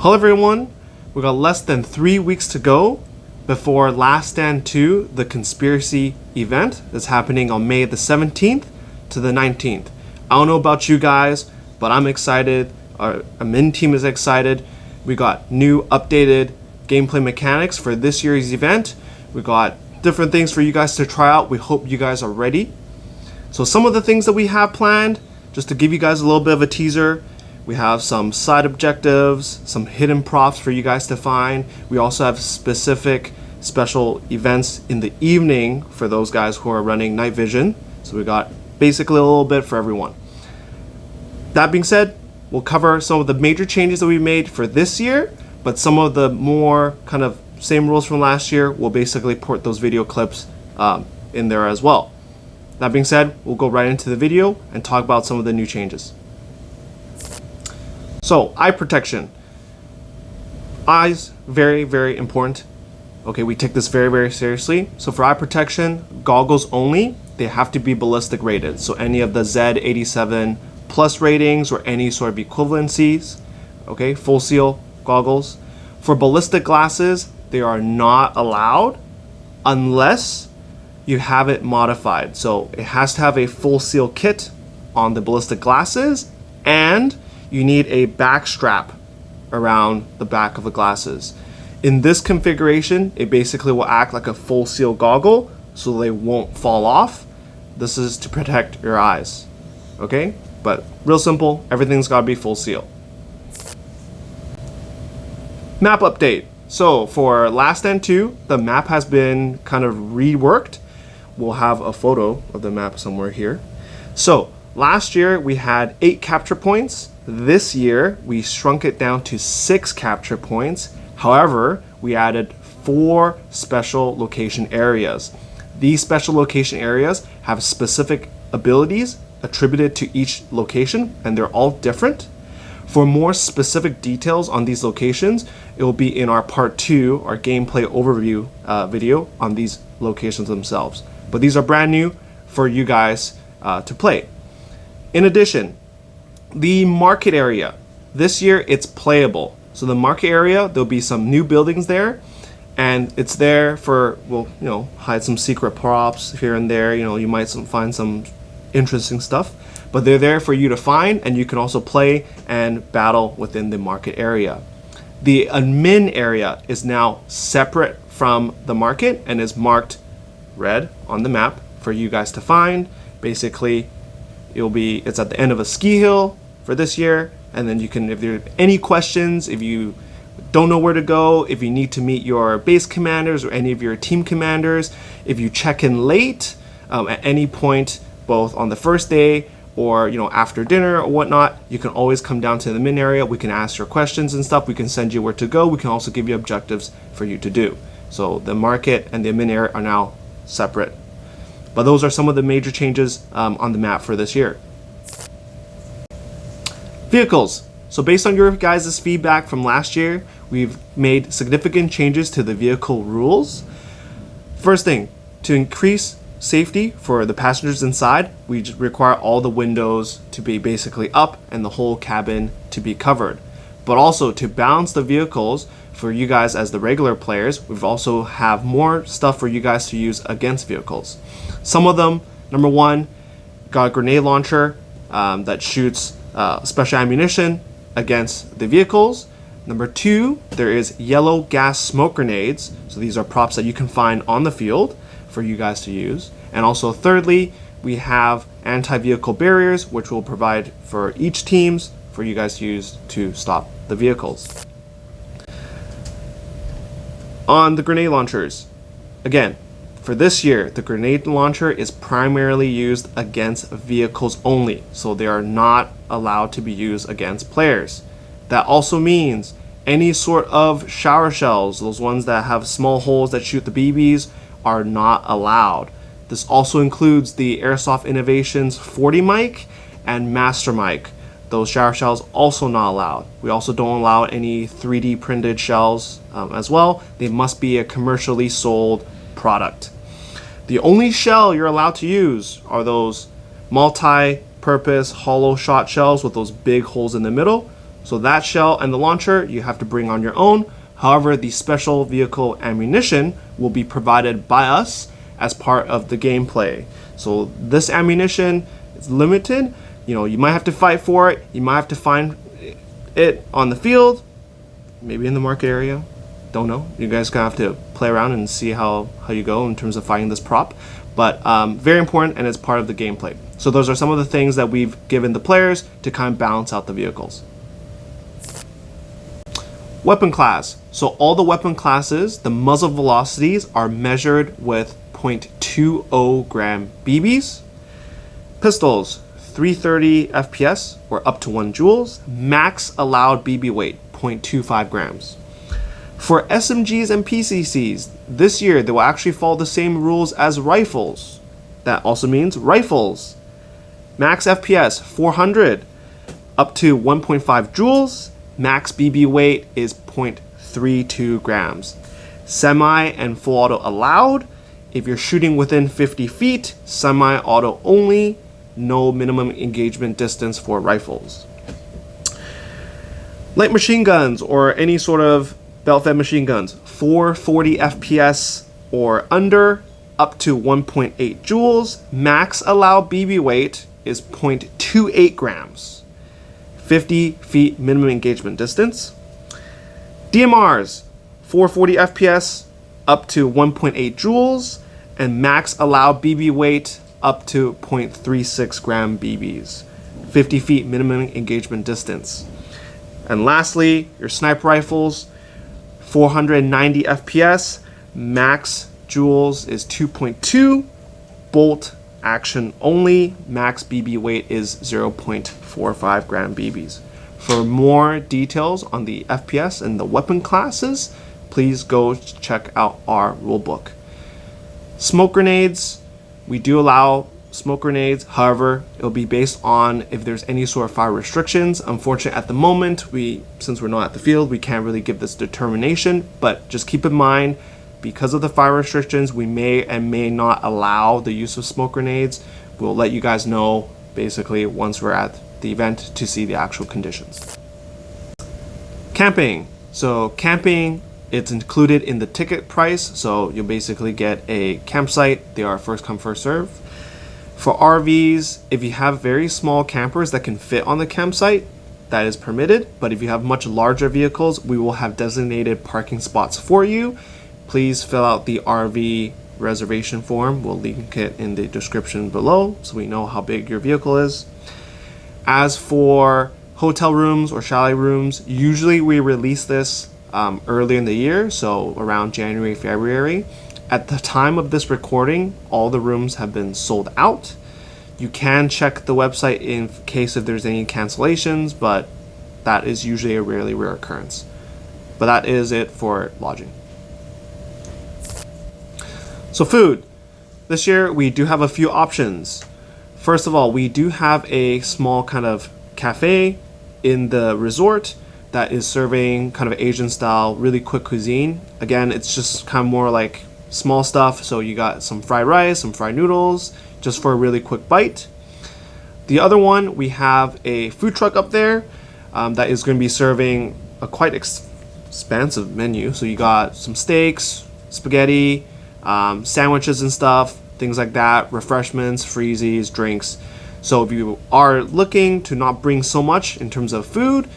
Hello everyone, we got less than 3 weeks to go before Last Stand 2, the conspiracy event that's happening on May the 17th to the 19th. I don't know about you guys, but I'm excited. Our admin team is excited. We got new updated gameplay mechanics for this year's event. We got different things for you guys to try out. We hope you guys are ready. So some of the things that we have planned, just to give you guys a little bit of a teaser, we have some side objectives, some hidden props for you guys to find. We also have specific special events in the evening for those guys who are running night vision. So we got basically a little bit for everyone. That being said, we'll cover some of the major changes that we made for this year, but some of the more kind of same rules from last year, we'll basically port those video clips in there as well. That being said, we'll go right into the video and talk about some of the new changes. So, eye protection. Eyes, very, very important. Okay, we take this very, very seriously. So for eye protection, goggles only, they have to be ballistic rated. So any of the Z87 plus ratings or any sort of equivalencies, okay, full seal goggles. For ballistic glasses, they are not allowed unless you have it modified. So it has to have a full seal kit on the ballistic glasses, and you need a back strap around the back of the glasses. In this configuration, it basically will act like a full seal goggle so they won't fall off. This is to protect your eyes, okay? But real simple, everything's gotta be full seal. Map update. So for Last Stand 2, the map has been kind of reworked. We'll have a photo of the map somewhere here. So last year we had 8 capture points. This year we shrunk it down to 6 capture points. However, we added 4 special location areas. These special location areas have specific abilities attributed to each location, and they're all different. For more specific details on these locations, it will be in our part 2, our gameplay overview video on these locations themselves. But these are brand new for you guys to play. In addition, the market area. This year it's playable. So the market area, there'll be some new buildings there, and it's there for, well, you know, hide some secret props here and there. You know, you might find some interesting stuff, but they're there for you to find, and you can also play and battle within the market area. The admin area is now separate from the market and is marked red on the map for you guys to find. Basically, it's at the end of a ski hill for this year, and then you can, if there are any questions, if you don't know where to go, if you need to meet your base commanders or any of your team commanders, if you check in late at any point, both on the first day or, you know, after dinner or whatnot, you can always come down to the admin area. We can ask your questions and stuff. We can send you where to go. We can also give you objectives for you to do. So the market and the admin area are now separate. But those are some of the major changes on the map for this year. Vehicles. So based on your guys' feedback from last year, we've made significant changes to the vehicle rules. First thing, to increase safety for the passengers inside, we require all the windows to be basically up and the whole cabin to be covered. But also to balance the vehicles for you guys as the regular players, we've also have more stuff for you guys to use against vehicles. Some of them, number 1, got a grenade launcher that shoots special ammunition against the vehicles. Number 2, there is yellow gas smoke grenades. So these are props that you can find on the field for you guys to use. And also thirdly, we have anti-vehicle barriers, which will provide for each teams for you guys to use to stop the vehicles. On the grenade launchers, again, for this year, the grenade launcher is primarily used against vehicles only, so they are not allowed to be used against players. That also means any sort of shower shells, those ones that have small holes that shoot the BBs, are not allowed. This also includes the Airsoft Innovations 40 mic and Master mic. Those shower shells also not allowed. We also don't allow any 3D printed shells as well. They must be a commercially sold product. The only shell you're allowed to use are those multi-purpose hollow shot shells with those big holes in the middle. So that shell and the launcher you have to bring on your own. However, the special vehicle ammunition will be provided by us as part of the gameplay. So this ammunition is limited. You know, you might have to fight for it. You might have to find it on the field, maybe in the market area. Don't know. You guys gonna have to play around and see how you go in terms of finding this prop. But very important, and it's part of the gameplay. So those are some of the things that we've given the players to kind of balance out the vehicles. Weapon class. So all the weapon classes, the muzzle velocities are measured with 0.20 gram BBs. Pistols, 330 FPS or up to 1 joules. Max allowed BB weight, 0.25 grams. For SMGs and PCCs, this year they will actually follow the same rules as rifles. That also means rifles. Max FPS, 400, up to 1.5 joules. Max BB weight is 0.32 grams. Semi and full auto allowed. If you're shooting within 50 feet, semi-auto only. No minimum engagement distance for rifles. Light machine guns or any sort of belt-fed machine guns, 440 FPS or under, up to 1.8 joules. Max allowed BB weight is 0.28 grams. 50 feet minimum engagement distance. DMRs, 440 FPS up to 1.8 joules, and max allowed BB weight up to 0.36 gram BBs. 50 feet minimum engagement distance. And lastly, your sniper rifles, 490 FPS, max joules is 2.2, bolt action only, max BB weight is 0.45 gram BBs. For more details on the FPS and the weapon classes, please go check out our rulebook. Smoke grenades, we do allow smoke grenades. However, it'll be based on if there's any sort of fire restrictions. Unfortunately, at the moment, since we're not at the field, we can't really give this determination, but just keep in mind, because of the fire restrictions, we may and may not allow the use of smoke grenades. We'll let you guys know basically once we're at the event to see the actual conditions. Camping. So camping, it's included in the ticket price. So you'll basically get a campsite. They are first come, first serve. For RVs, if you have very small campers that can fit on the campsite, that is permitted. But if you have much larger vehicles, we will have designated parking spots for you. Please fill out the RV reservation form. We'll link it in the description below so we know how big your vehicle is. As for hotel rooms or chalet rooms, usually we release this early in the year, so around January, February. At the time of this recording, all the rooms have been sold out. You can check the website in case if there's any cancellations, but that is usually a really rare occurrence. But that is it for lodging. So food. This year we do have a few options. First of all, we do have a small kind of cafe in the resort that is serving kind of Asian style, really quick cuisine. Again, it's just kind of more like small stuff. So you got some fried rice, some fried noodles, just for a really quick bite. The other one, we have a food truck up there that is going to be serving a quite expansive menu. So you got some steaks, spaghetti, sandwiches and stuff, things like that, refreshments, freezies, drinks. So if you are looking to not bring so much in terms of food,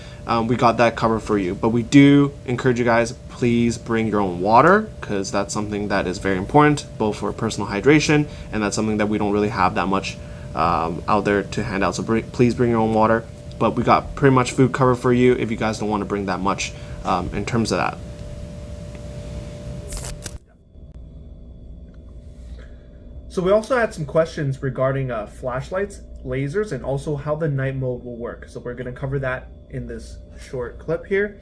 we got that covered for you. But we do encourage you guys, please bring your own water, because that's something that is very important, both for personal hydration, and that's something that we don't really have that much out there to hand out. So please bring your own water. But we got pretty much food covered for you if you guys don't want to bring that much in terms of that. So we also had some questions regarding flashlights, lasers, and also how the night mode will work. So we're going to cover that in this short clip here.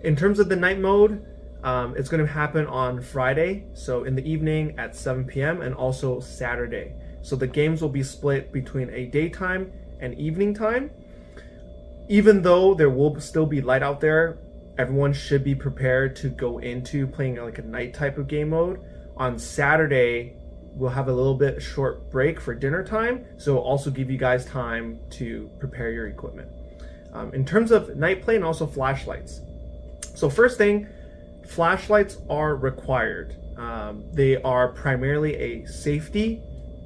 In terms of the night mode, it's going to happen on Friday, so in the evening at 7 p.m. and also Saturday. So the games will be split between a daytime and evening time. Even though there will still be light out there, everyone should be prepared to go into playing like a night type of game mode. On Saturday, we'll have a little bit short break for dinner time, so it'll also give you guys time to prepare your equipment. In terms of night play and also flashlights. So first thing, flashlights are required. They are primarily a safety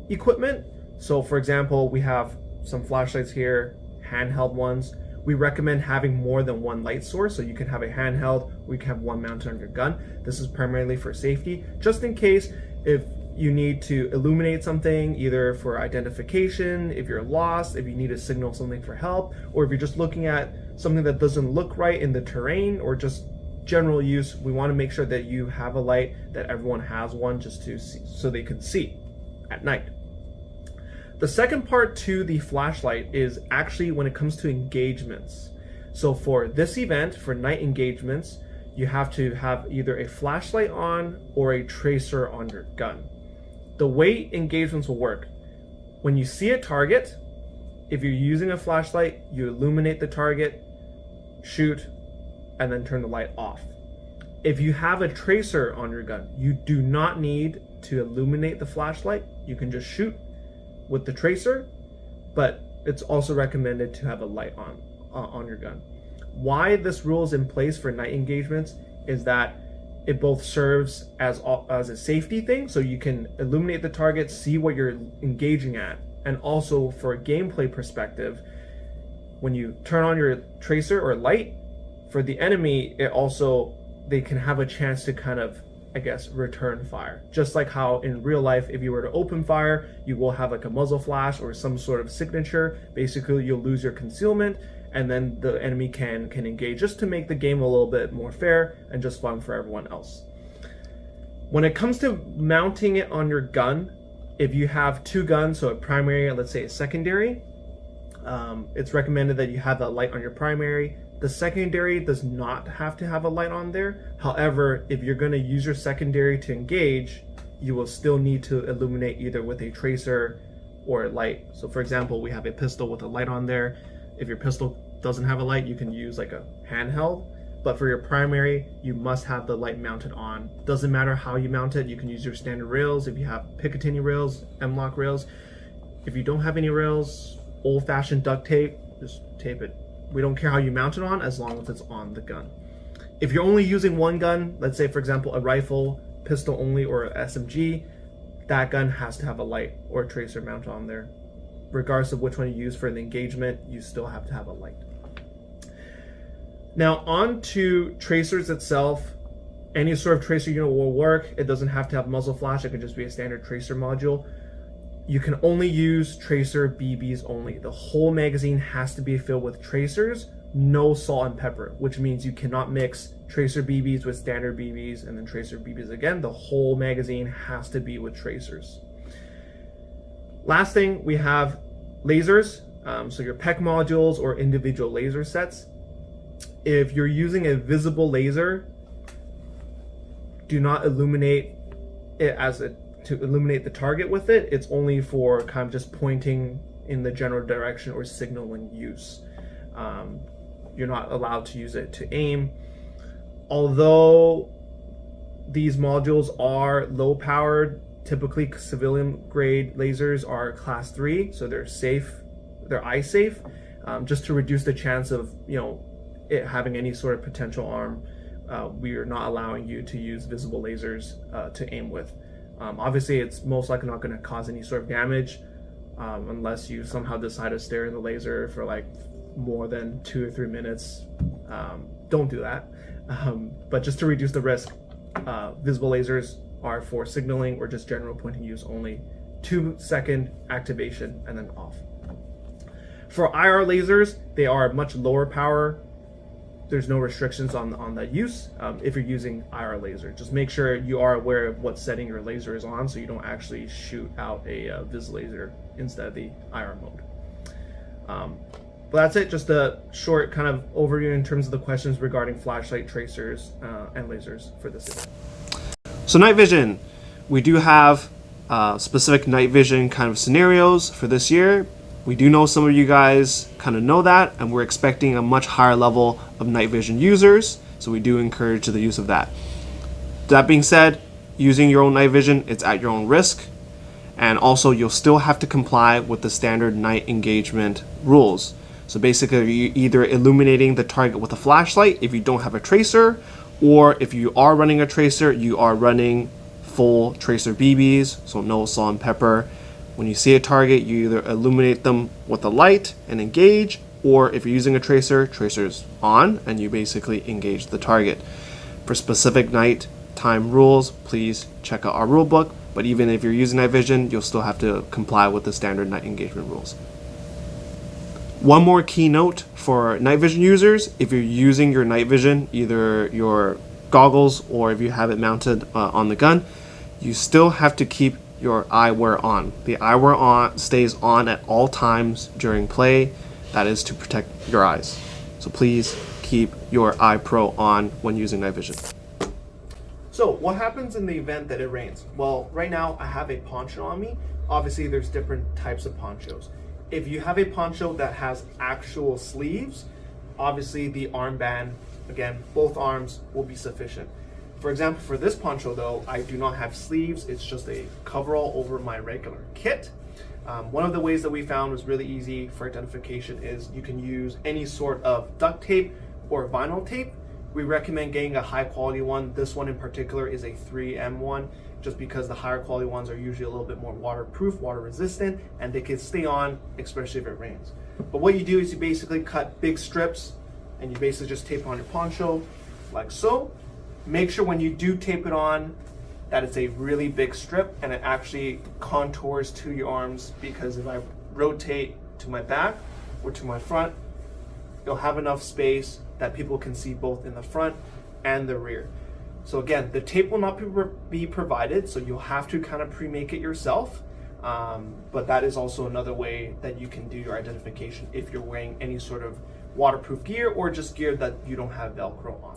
equipment. So for example, we have some flashlights here, handheld ones. We recommend having more than one light source, so you can have a handheld, or you can have one mounted on your gun. This is primarily for safety, just in case if you need to illuminate something, either for identification, if you're lost, if you need to signal something for help, or if you're just looking at something that doesn't look right in the terrain, or just general use. We want to make sure that you have a light, that everyone has one, just to see, so they can see at night. The second part to the flashlight is actually when it comes to engagements. So for this event, for night engagements, you have to have either a flashlight on or a tracer on your gun. The way engagements will work, when you see a target, if you're using a flashlight, you illuminate the target, shoot, and then turn the light off. If you have a tracer on your gun, you do not need to illuminate the flashlight. You can just shoot with the tracer, but it's also recommended to have a light on your gun. Why this rule is in place for night engagements is that it both serves as a safety thing, so you can illuminate the target, see what you're engaging at, and also for a gameplay perspective, when you turn on your tracer or light, for the enemy, they can have a chance to kind of, I guess, return fire. Just like how in real life, if you were to open fire, you will have like a muzzle flash or some sort of signature. Basically, you'll lose your concealment, and then the enemy can engage, just to make the game a little bit more fair and just fun for everyone else. When it comes to mounting it on your gun, if you have two guns, so a primary and let's say a secondary, it's recommended that you have that light on your primary. The secondary does not have to have a light on there. However, if you're going to use your secondary to engage, you will still need to illuminate either with a tracer or a light. So for example, we have a pistol with a light on there. If your pistol doesn't have a light, you can use like a handheld. But for your primary, you must have the light mounted on. Doesn't matter how you mount it. You can use your standard rails. If you have Picatinny rails, M-lock rails. If you don't have any rails, old-fashioned duct tape, just tape it. We don't care how you mount it on, as long as it's on the gun. If you're only using one gun, let's say for example a rifle, pistol only, or a SMG, that gun has to have a light or a tracer mounted on there. Regardless of which one you use for the engagement, you still have to have a light. Now on to tracers itself. Any sort of tracer unit will work. It doesn't have to have muzzle flash. It can just be a standard tracer module. You can only use tracer BBs only. The whole magazine has to be filled with tracers, no salt and pepper, which means you cannot mix tracer BBs with standard BBs and then tracer BBs again. The whole magazine has to be with tracers. Last thing, we have lasers. So your PEC modules or individual laser sets. If you're using a visible laser, do not illuminate it to illuminate the target with it. It's only for kind of just pointing in the general direction or signaling use. You're not allowed to use it to aim. Although these modules are low powered, typically civilian grade lasers are class 3, so they're safe, they're eye safe, just to reduce the chance of it having any sort of potential harm. We are not allowing you to use visible lasers to aim with. Obviously, it's most likely not going to cause any sort of damage unless you somehow decide to stare in the laser for like more than 2 or 3 minutes. Don't do that. But just to reduce the risk, visible lasers are for signaling or just general pointing use only. 2-second activation and then off. For IR lasers, they are much lower power. There's no restrictions on that use if you're using IR laser. Just make sure you are aware of what setting your laser is on so you don't actually shoot out a vis laser instead of the IR mode. But that's it, just a short kind of overview in terms of the questions regarding flashlight, tracers, and lasers for this event. So night vision, we do have specific night vision kind of scenarios for this year. We do know some of you guys kind of know that, and we're expecting a much higher level of night vision users, so we do encourage the use of that. That being said, using your own night vision, it's at your own risk, and also you'll still have to comply with the standard night engagement rules. So basically, you're either illuminating the target with a flashlight if you don't have a tracer, or if you are running a tracer, you are running full tracer BBs, so no salt and pepper. When you see a target, you either illuminate them with a light and engage, or if you're using a tracer, tracer's on and you basically engage the target. For specific night time rules, please check out our rule book, but even if you're using night vision, you'll still have to comply with the standard night engagement rules. One more key note for night vision users: if you're using your night vision, either your goggles or if you have it mounted on the gun, you still have to keep your eyewear on. The eyewear on stays on at all times during play. That is to protect your eyes. So please keep your eye pro on when using night vision. So what happens in the event that it rains? Well, right now I have a poncho on me. Obviously there's different types of ponchos. If you have a poncho that has actual sleeves, obviously the armband, again, both arms will be sufficient. For example, for this poncho though, I do not have sleeves. It's just a coverall over my regular kit. One of the ways that we found was really easy for identification is you can use any sort of duct tape or vinyl tape. We recommend getting a high quality one. This one in particular is a 3M one, just because the higher quality ones are usually a little bit more waterproof, water resistant, and they can stay on, especially if it rains. But what you do is you basically cut big strips and you basically just tape on your poncho like so. Make sure when you do tape it on that it's a really big strip and it actually contours to your arms, because if I rotate to my back or to my front, you'll have enough space that people can see both in the front and the rear. So again, the tape will not be provided, so you'll have to kind of pre-make it yourself. But that is also another way that you can do your identification if you're wearing any sort of waterproof gear or just gear that you don't have Velcro on.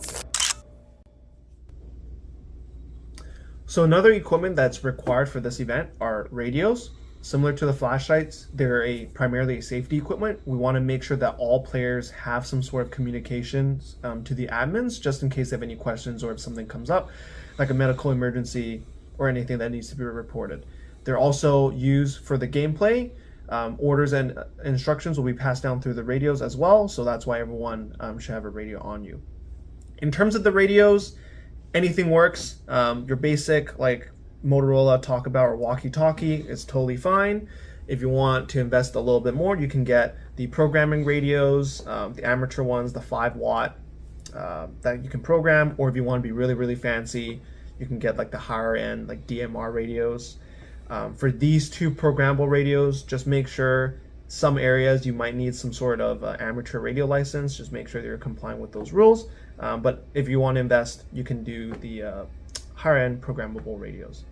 So another equipment that's required for this event are radios. Similar to the flashlights, they're primarily a safety equipment. We want to make sure that all players have some sort of communications to the admins, just in case they have any questions or if something comes up, like a medical emergency or anything that needs to be reported. They're also used for the gameplay. Orders and instructions will be passed down through the radios as well, so that's why everyone should have a radio on you. In terms of the radios, anything works. Your basic like Motorola Talkabout or walkie-talkie is totally fine. If you want to invest a little bit more, you can get the programming radios, the amateur ones, the 5-watt that you can program, or if you want to be really, really fancy, you can get like the higher end like DMR radios. For these two programmable radios, just make sure some areas you might need some sort of amateur radio license. Just make sure that you're complying with those rules. But if you want to invest, you can do the higher end programmable radios.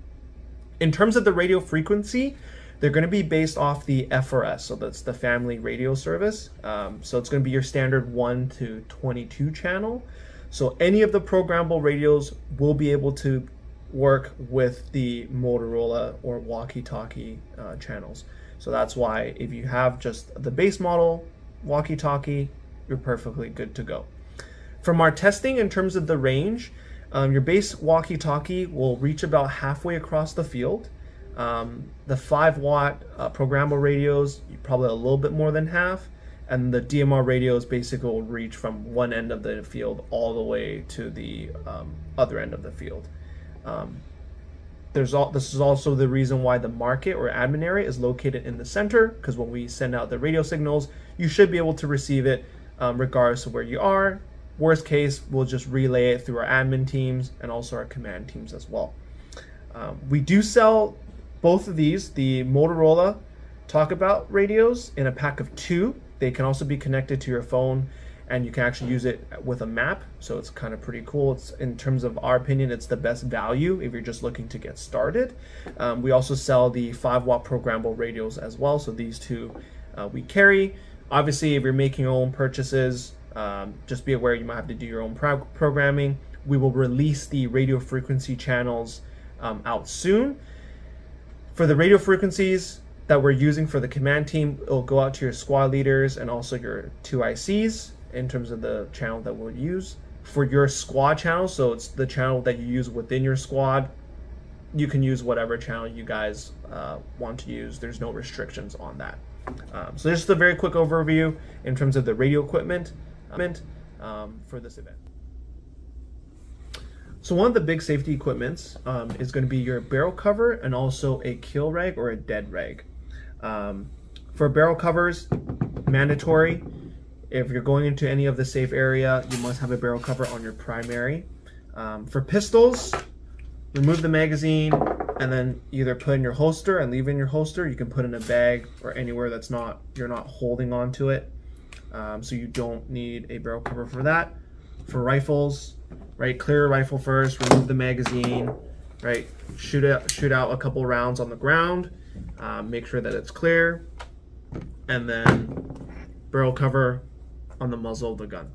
In terms of the radio frequency, they're going to be based off the FRS, so that's the family radio service. So it's going to be your standard 1 to 22 channel. So any of the programmable radios will be able to work with the Motorola or walkie-talkie channels. So that's why if you have just the base model walkie-talkie, you're perfectly good to go. From our testing in terms of the range, your base walkie-talkie will reach about halfway across the field. The 5-watt programmable radios, probably a little bit more than half, and the DMR radios basically will reach from one end of the field all the way to the other end of the field. This is also the reason why the market or admin area is located in the center, because when we send out the radio signals, you should be able to receive it regardless of where you are. Worst case, we'll just relay it through our admin teams and also our command teams as well. We do sell both of these, the Motorola Talkabout radios, in a pack of 2. They can also be connected to your phone, and you can actually use it with a map, so it's kind of pretty cool. It's, in terms of our opinion, it's the best value if you're just looking to get started. We also sell the 5-watt programmable radios as well, so these two we carry. Obviously, if you're making your own purchases, just be aware you might have to do your own programming. We will release the radio frequency channels out soon. For the radio frequencies that we're using for the command team, it'll go out to your squad leaders and also your 2 ICs in terms of the channel that we'll use. For your squad channel, so it's the channel that you use within your squad, you can use whatever channel you guys want to use. There's no restrictions on that. So just a very quick overview in terms of the radio equipment for this event. So one of the big safety equipments is going to be your barrel cover and also a kill rag or a dead rag. For barrel covers, mandatory. If you're going into any of the safe area, you must have a barrel cover on your primary. For pistols, remove the magazine and then either put in your holster and leave in your holster. You can put in a bag or anywhere that's you're not holding on to it. So you don't need a barrel cover for that. For rifles, right, clear a rifle first, remove the magazine, right, shoot out a couple rounds on the ground, make sure that it's clear, and then barrel cover on the muzzle of the gun.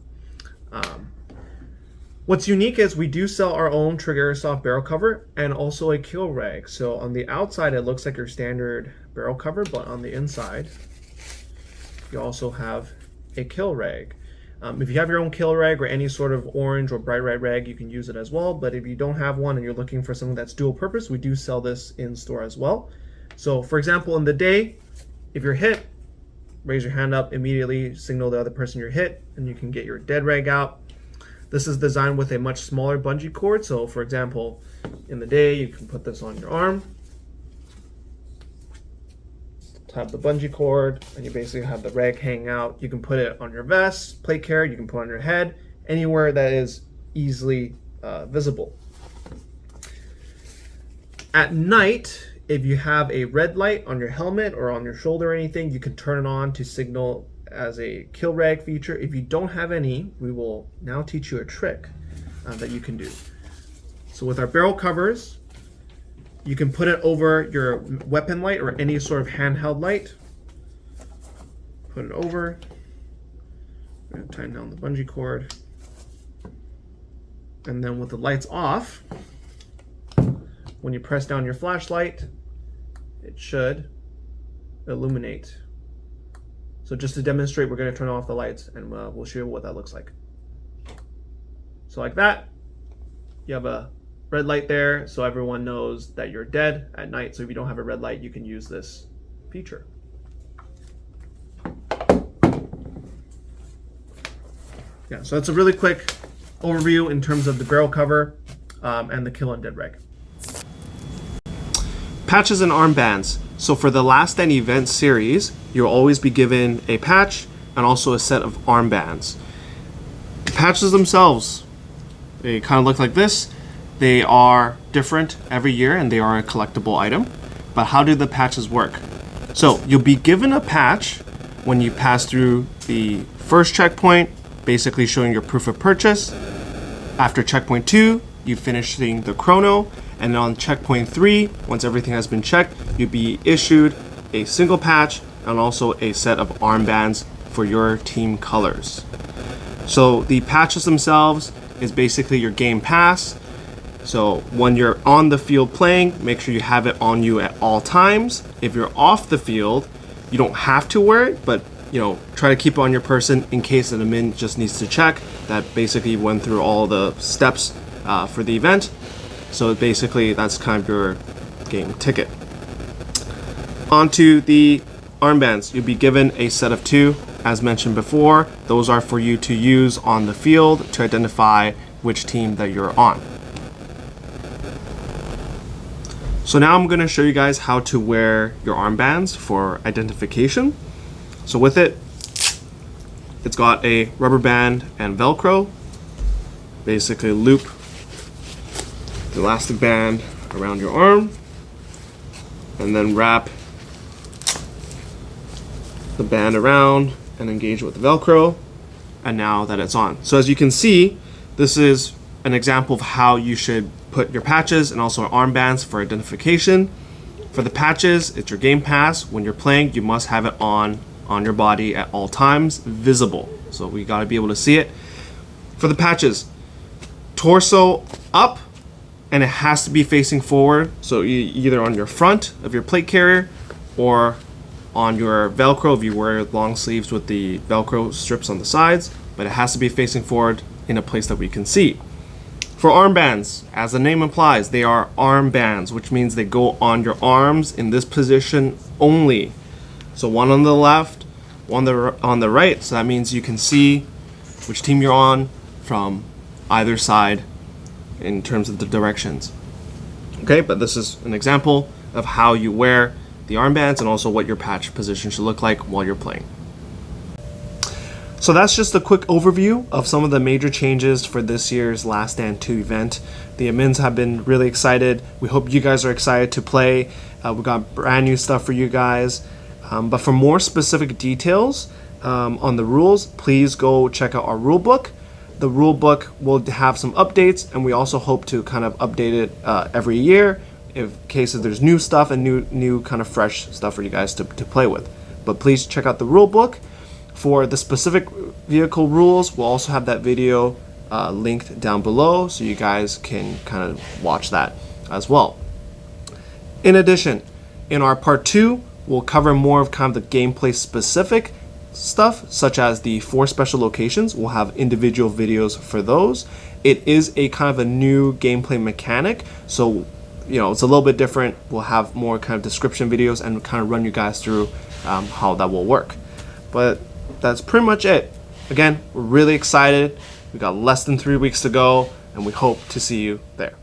What's unique is we do sell our own Trigger Airsoft barrel cover and also a kill rag. So on the outside it looks like your standard barrel cover, but on the inside you also have a kill rag. If you have your own kill rag or any sort of orange or bright red rag, you can use it as well. But if you don't have one and you're looking for something that's dual purpose, we do sell this in store as well. So for example, in the day, if you're hit, raise your hand up immediately, signal the other person you're hit, and you can get your dead rag out. This is designed with a much smaller bungee cord. So for example, in the day, you can put this on your arm, have the bungee cord, and you basically have the rag hanging out. You can put it on your vest, plate carrier, you can put it on your head, anywhere that is easily visible. At night, if you have a red light on your helmet or on your shoulder or anything, you can turn it on to signal as a kill rag feature. If you don't have any, we will now teach you a trick that you can do. So with our barrel covers, you can put it over your weapon light or any sort of handheld light. Put it over. I'm going to tighten down the bungee cord. And then with the lights off, when you press down your flashlight, it should illuminate. So just to demonstrate, we're going to turn off the lights and we'll show you what that looks like. So like that, you have a red light there, so everyone knows that you're dead at night. So if you don't have a red light, you can use this feature. Yeah, so that's a really quick overview in terms of the barrel cover and the kill and dead rag. Patches and armbands. So for the Last Stand event series, you'll always be given a patch and also a set of armbands. The patches themselves, they kind of look like this. They are different every year and they are a collectible item. But how do the patches work? So you'll be given a patch when you pass through the first checkpoint, basically showing your proof of purchase. After checkpoint 2, you finishing the chrono. And on checkpoint 3, once everything has been checked, you'll be issued a single patch and also a set of armbands for your team colors. So the patches themselves is basically your game pass. So when you're on the field playing, make sure you have it on you at all times. If you're off the field, you don't have to wear it, but try to keep it on your person in case an admin just needs to check that basically you went through all the steps for the event. So basically that's kind of your game ticket. Onto the armbands. You'll be given a set of 2, as mentioned before. Those are for you to use on the field to identify which team that you're on. So now I'm going to show you guys how to wear your armbands for identification. So with it, it's got a rubber band and Velcro. Basically loop the elastic band around your arm and then wrap the band around and engage with the Velcro, and now that it's on. So as you can see, this is an example of how you should put your patches and also armbands for identification. For the patches, it's your game pass. When you're playing, you must have it on your body at all times, visible. So we got to be able to see it. For the patches, torso up, and it has to be facing forward. So either on your front of your plate carrier or on your Velcro if you wear long sleeves with the Velcro strips on the sides, but it has to be facing forward in a place that we can see. For armbands, as the name implies, they are armbands, which means they go on your arms in this position only. So one on the left, one on the right. So that means you can see which team you're on from either side in terms of the directions. Okay, but this is an example of how you wear the armbands and also what your patch position should look like while you're playing. So that's just a quick overview of some of the major changes for this year's Last Stand 2 event. The admins have been really excited. We hope you guys are excited to play. We got brand new stuff for you guys. But for more specific details on the rules, please go check out our rule book. The rule book will have some updates, and we also hope to kind of update it every year in case there's new stuff and new kind of fresh stuff for you guys to play with. But please check out the rule book. For the specific vehicle rules, we'll also have that video linked down below so you guys can kind of watch that as well. In addition, in our part 2, we'll cover more of kind of the gameplay specific stuff, such as the 4 special locations. We'll have individual videos for those. It is a kind of a new gameplay mechanic, so it's a little bit different. We'll have more kind of description videos and kind of run you guys through how that will work. But that's pretty much it. Again, we're really excited. We got less than 3 weeks to go, and we hope to see you there.